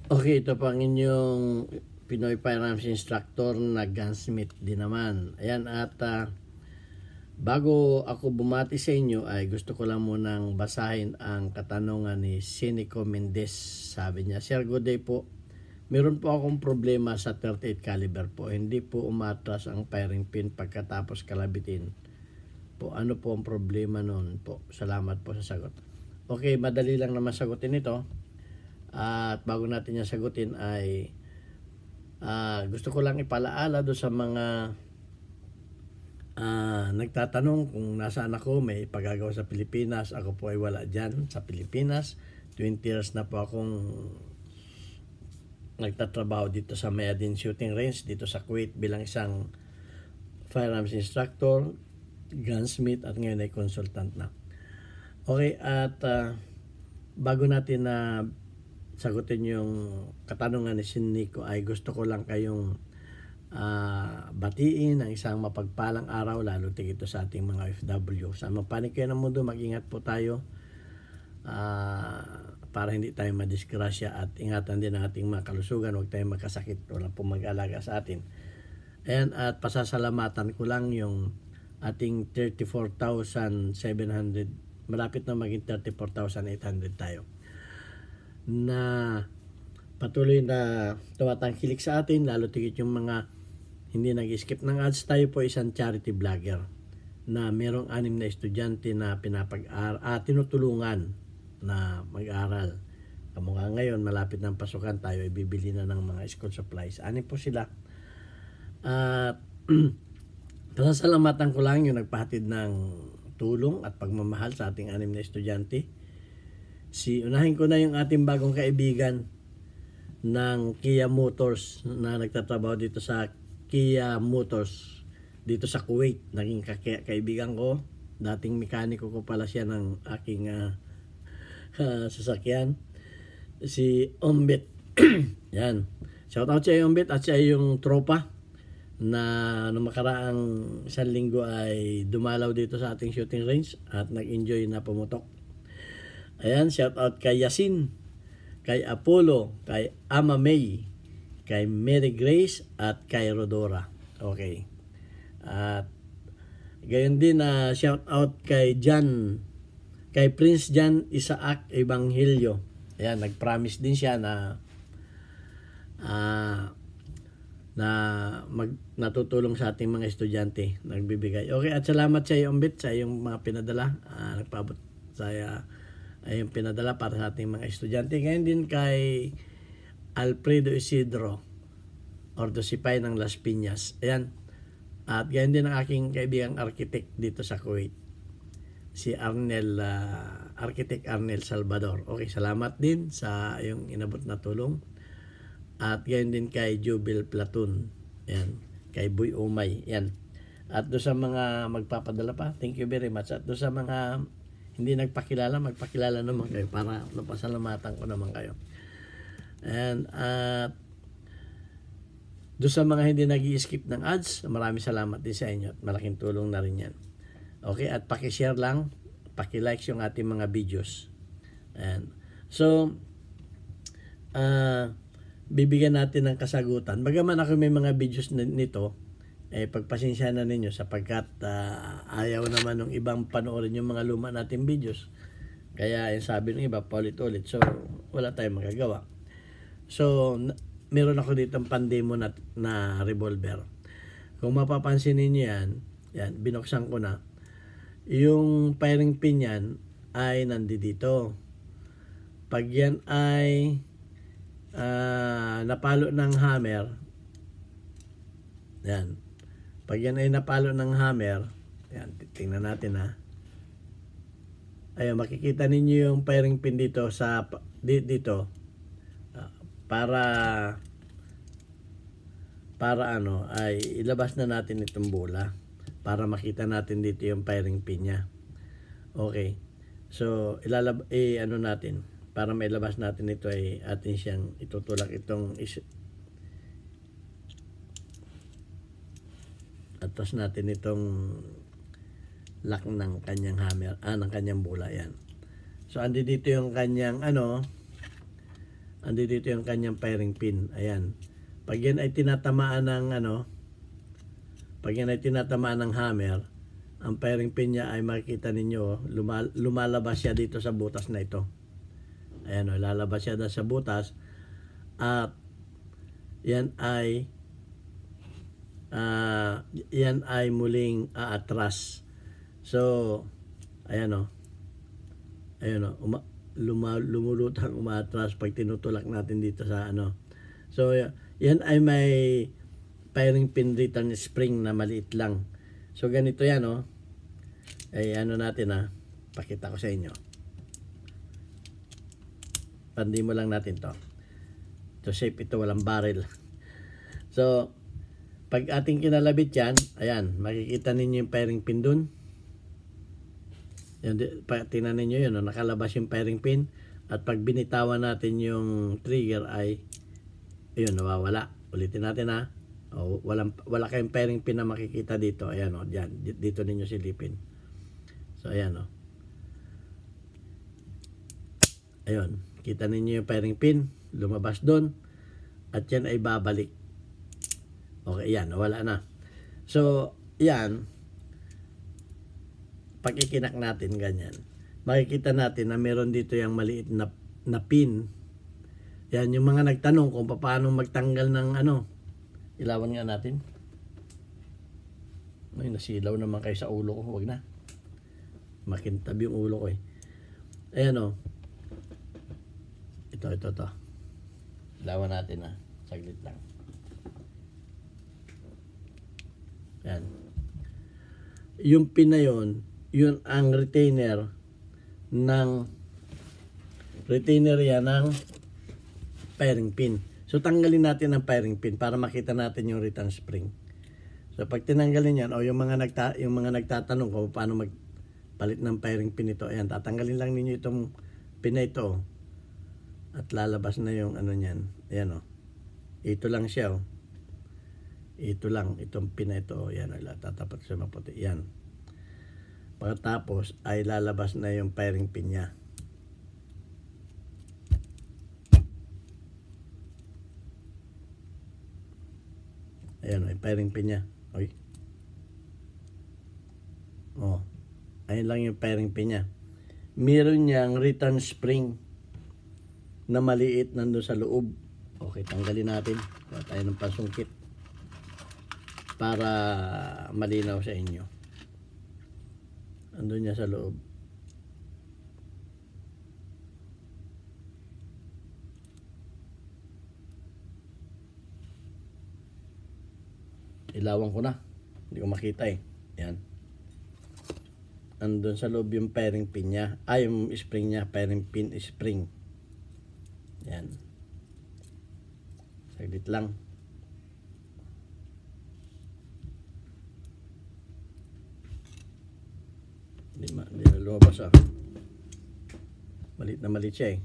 Okay, ito po ang inyong Pinoy Firearms Instructor na gunsmith din naman. Ayan, at bago ako bumati sa inyo ay gusto ko lang munang basahin ang katanungan ni Sinico Mendez. Sabi niya, Sir, good day po. Meron po akong problema sa 38 caliber po. Hindi po umatras ang firing pin pagkatapos kalabitin. Po, ano po ang problema noon po? Salamat po sa sagot. Okay, madali lang naman sagutin ito. At bago natin yung sagutin ay gusto ko lang ipalaala do sa mga nagtatanong kung nasaan ako, may pagagawa sa Pilipinas. Ako po ay wala dyan sa Pilipinas. 20 years na po akong nagtatrabaho dito sa Mayadin Shooting Range dito sa Kuwait bilang isang firearms instructor, gunsmith, at ngayon ay consultant na. Okay, at bago natin na sagutin yung katanungan ni Sinico ay gusto ko lang kayong batiin ng isang mapagpalang araw, lalo tigito sa ating mga OFW. Sa mga panig kayo ng mundo, mag-ingat po tayo para hindi tayo madisgrasya at ingatan din ang ating mga kalusugan. Huwag tayong magkasakit, wala pong mag-alaga sa atin. Ayan, at pasasalamatan ko lang yung ating 34,700, malapit na maging 34,800 tayo, na patuloy na tumatangkilik sa atin, lalo tigit yung mga hindi nag-skip ng ads. Tayo po isang charity vlogger na merong 6 na estudyante na tinutulungan na mag-aral. Kamukha ngayon, malapit ng pasukan, tayo ay bibili na ng mga school supplies. 6 po sila. At pasasalamatan ko lang yung nagpahatid ng tulong at pagmamahal sa ating 6 na estudyante. Unahin ko na yung ating bagong kaibigan ng Kia Motors na nagtatrabaho dito sa Kia Motors dito sa Kuwait. Naging kaibigan ko, dating mekaniko ko pala siya ng aking sasakyan, si Ombet. Yan, shout out siya Ombet, at siya yung tropa na nung makaraang 1 linggo ay dumalaw dito sa ating shooting range at nag-enjoy na pumutok. Ayan, shout out kay Yasin, kay Apollo, kay Ama May, kay Mary Grace, at kay Rodora. Okay. At gayon din shout out kay Jan, kay Prince Jan Isaac Evangelio. Ayan, nag-promise din siya na natutulong sa ating mga estudyante, nagbibigay. Okay, at salamat sa iyo, Ombit, sa iyong mga pinadala. Nagpaabot saya ay yung pinadala para sa ating mga estudyante. Ngayon din kay Alfredo Isidro Ordosipay ng Las Piñas. Ayan. At ngayon din ang aking kaibigang architect dito sa Kuwait, si Architect Arnel Salvador. Okay, salamat din sa yung inabot na tulong. At ngayon din kay Jubil Platoon. Ayan. Kay Boy Umay. Ayan. At doon sa mga magpapadala pa, thank you very much. At doon sa mga hindi nagpakilala, magpakilala naman kayo para napasalamatan ko naman kayo. And doon sa mga hindi nag-i-skip ng ads, maraming salamat din sa inyo at malaking tulong na rin yan. Okay, at pakishare lang, pakilike yung ating mga videos. And so bibigyan natin ng kasagutan. Bagaman ako may mga videos nito, pagpasensya na ninyo sapagkat ayaw naman ng ibang panoorin yung mga luma nating videos. Kaya yung sabi ng iba, paulit-ulit. So, wala tayong magagawa. So, meron ako ditong pandemo na revolver. Kung mapapansin ninyo yan, binuksan ko na. Yung firing pin yan ay nandito. Pag yan ay napalo ng hammer, yan. Pag yan ay napalo ng hammer, yan, tingnan natin Ayun, makikita ninyo yung firing pin dito dito para ay ilabas na natin itong bola para makita natin dito yung firing pin niya. Okay. So, natin para mailabas natin ito ay atin siyang itutulak itong atas natin itong lock ng kanyang hammer, ng kanyang bola yan. So andi dito yung kanyang andi dito yung kanyang firing pin. Ayan. Pag yan ay tinatamaan ng pag yan ay tinatamaan ng hammer, ang firing pin niya ay makikita ninyo, lumalabas siya dito sa butas na ito. Ayan, lalabas siya sa butas at yan ay muling aatras. So, ayan lumulutang umatras pag tinutulak natin dito sa So, yan ay may firing pin return spring na maliit lang. So, ganito yan, ay natin, pakita ko sa inyo. Pandi mo lang natin to. To shape ito, walang barrel. So, pag ating kinalabit yan, ayan, makikita ninyo yung firing pin dun. Yan, tingnan ninyo yun, nakalabas yung firing pin. At pag binitawan natin yung trigger ay, ayun, nawawala. Ulitin natin, wala kayong firing pin na makikita dito. Ayan, dyan, dito ninyo silipin. So, ayan, ayun, kita ninyo yung firing pin, lumabas doon, at yan ay babalik. Okay, yan, wala na. So, yan, pag ikinak natin ganyan, makikita natin na meron dito yung maliit na pin. Yan, yung mga nagtanong kung paano magtanggal ng ilawan nga natin. Ay, nasilaw naman kayo sa ulo ko, huwag na. Makintab yung ulo ko eh. Ayan Ito. Ilawan natin saglit lang. Yan. Yung pin na yun ang retainer yan ng firing pin. So, tanggalin natin ang firing pin para makita natin yung return spring. So, pag tinanggalin yan, yung mga nagtatanong kung paano magpalit ng firing pin ito, ayan, tatanggalin lang ninyo itong pin na ito. At lalabas na yung niyan. Ayan Ito lang siya Ito lang, itong pin na ito. Ayan, tatapat sa maputi. Ayan. Pagkatapos ay lalabas na yung firing pin niya. Ayan, yung firing pin niya. Ayun lang yung firing pin niya. Meron niyang return spring na maliit nandun sa loob. Okay, tanggalin natin. Kuha tayo ng pasungkit para malinaw sa inyo. Andun niya sa loob. Ilawan ko na. Hindi ko makita Yan. Andun sa loob yung firing pin niya. Yung spring niya. Firing pin spring. Yan. Saglit lang. Hindi na lumabas Malit na malit siya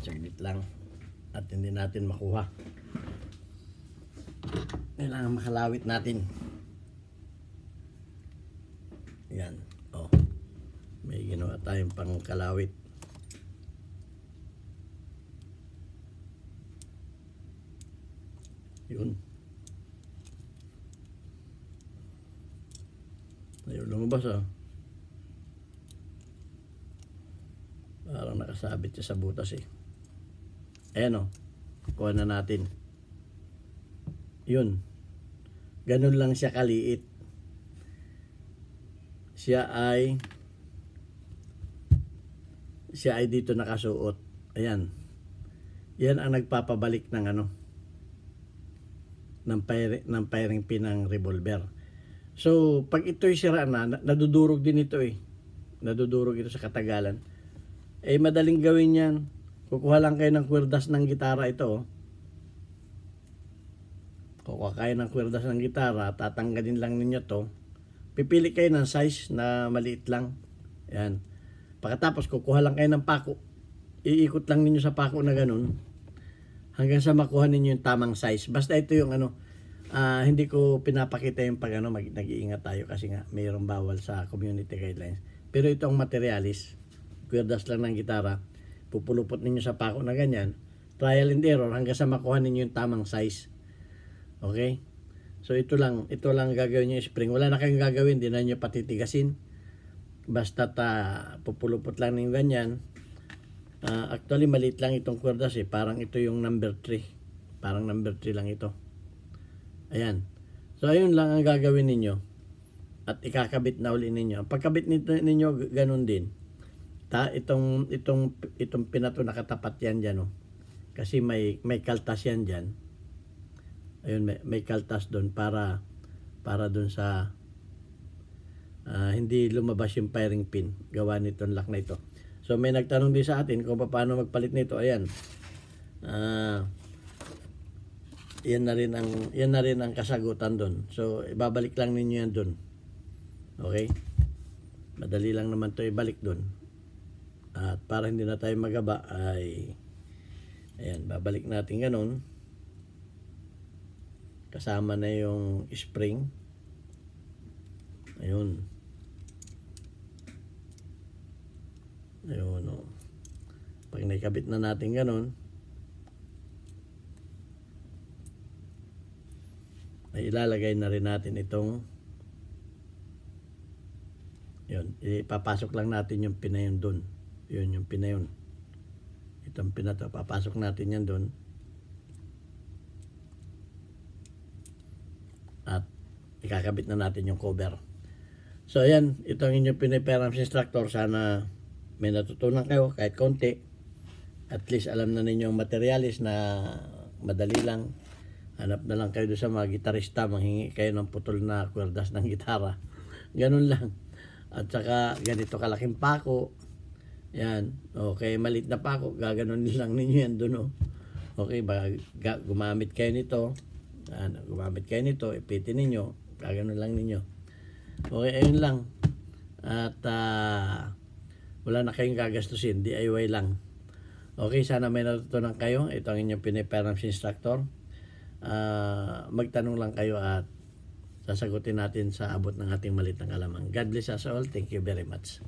Saglit lang. At hindi natin makuha. Kailangan makalawit natin. Yan. May ginawa tayong pangkalawit. Yun. Ayun, lumabas Parang nakasabit siya sa butas Ayan kuha na natin. Yun. Ganun lang siya kaliit. Siya ay dito nakasuot. Ayan. Yan ang nagpapabalik ng ng firing pin ng revolver. So, pag ito'y sira na, nadudurog din ito Nadudurog ito sa katagalan. Madaling gawin yan. Kukuha lang kayo ng kwerdas ng gitara ito. Kukuha kayo ng kwerdas ng gitara, tatanggalin lang ninyo to. Pipili kayo ng size na maliit lang. Yan. Pagkatapos, kukuha lang kayo ng pako. Iikot lang ninyo sa pako na ganun. Hanggang sa makuha ninyo yung tamang size. Basta ito yung hindi ko pinapakita yung pag nag-iingat tayo kasi nga mayroong bawal sa community guidelines. Pero ito ang materialis, kwerdas lang ng gitara, pupulupot ninyo sa pako na ganyan, trial and error hanggang sa makuha ninyo yung tamang size. Okay? So ito lang gagawin nyo spring. Wala na kayong gagawin, di na nyo patitigasin. Basta pupulupot lang ng ganyan. Actually maliit lang itong kwerdas parang ito yung number 3. Parang number 3 lang ito. Ayan. So ayun lang ang gagawin ninyo. At ikakabit na uli ninyo. Ang pagkabit ninyo ganun din. Itong pinato nakatapat yan dyan. Kasi may kaltas yan dyan. Ayun, may kaltas doon para doon sa hindi lumabas yung firing pin. Gawa nitong lock na ito. So may nagtanong din sa atin kung paano magpalit nito. Ayan. Yan na rin ang kasagutan doon. So ibabalik lang ninyo yan doon. Okay? Madali lang naman 'to ibalik doon. At para hindi na tayo magaba ay ayan, babalik natin ganun. Kasama na yung spring. Ayun. Ayun, oh. Pag nakabit na natin ganun, ay ilalagay na rin natin itong yun, ipapasok lang natin yung pinayon dun. Yun yung pinayon. Itong pinato, papasok natin yan dun. At ikakabit na natin yung cover. So ayan, ito ang inyong Piniperams instructor. Sana may natutunan kayo kahit konti. At least alam na ninyo ang materialis na madali lang. Hanap na lang kayo doon sa mga gitarista, manghingi kayo ng putol na kwerdas ng gitara. Ganun lang. At saka ganito kalaking pako. Yan. Okay, malit na pako, gaganon lang ninyo yan doon. Okay, gumamit kayo nito. Gumamit kayo nito, ipitin ninyo, gaganon lang ninyo. Okay, ayun lang. At wala na kayong gagastusin, DIY lang. Okay, sana may natutunan kayo. Ito ang inyong Piniperams instructor. Magtanong lang kayo at sasagutin natin sa abot ng ating maliit na kalamang. God bless us all. Thank you very much.